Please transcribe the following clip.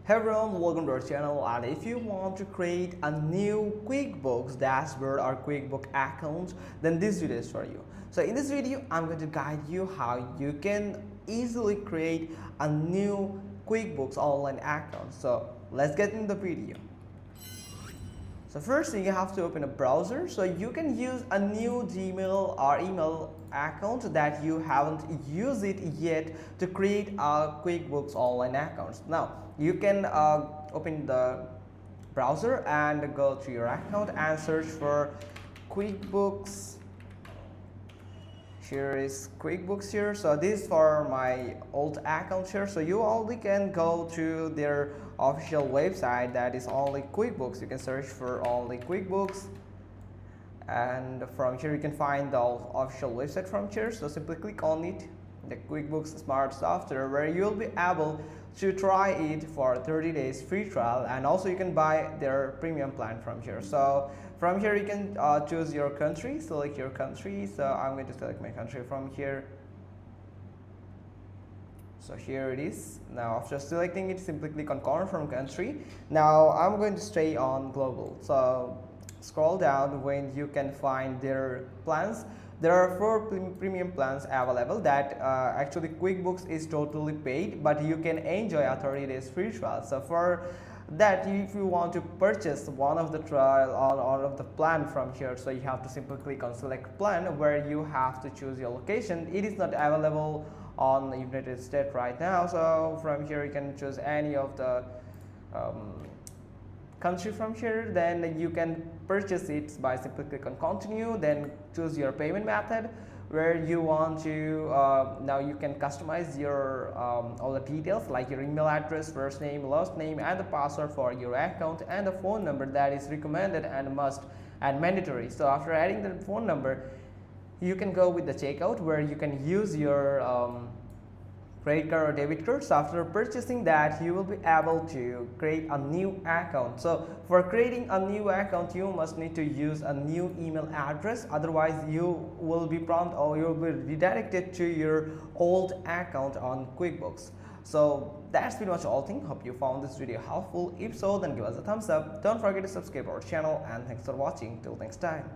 Hey everyone, welcome to our channel, and if you want to create a new QuickBooks dashboard or QuickBook account, then this video is for you. So in this video, I'm going to guide you how you can easily create a new QuickBooks Online account. So let's get in the video. So first you have to open a browser, so you can use a new Gmail or email account that you haven't used it yet to create a QuickBooks Online account. Now you can open the browser and go to your account and search for QuickBooks. Here is QuickBooks here. So this is for my old account here. So you only can go to their official website, that is only QuickBooks. You can search for only QuickBooks, and from here you can find the official website from here. So simply click on it, the QuickBooks Smart Software, where you'll be able to try it for 30 days free trial, and also you can buy their premium plan from here. So from here you can choose your country, select your country. So I'm going to select my country from here. So here it is. Now after selecting it, simply click on confirm country. Now I'm going to stay on global. So scroll down when you can find their plans. There are 4 premium plans available that actually QuickBooks is totally paid, but you can enjoy a 30 days free trial. So for that, if you want to purchase one of the trial or of the plan from here, so you have to simply click on select plan, where you have to choose your location. It is not available on the United States right now, so from here you can choose any of the country from here. Then you can purchase it by simply click on continue, then choose your payment method where you want to now you can customize your all the details like your email address, first name, last name, and the password for your account, and the phone number that is recommended and must and mandatory. So after adding the phone number, you can go with the checkout, where you can use your credit card or debit card. So after purchasing that, you will be able to create a new account. So for creating a new account, you must need to use a new email address, otherwise you will be prompted or you will be redirected to your old account on QuickBooks. So that's pretty much all thing. Hope you found this video helpful. If so, then give us a thumbs up. Don't forget to subscribe our channel, and thanks for watching. Till next time.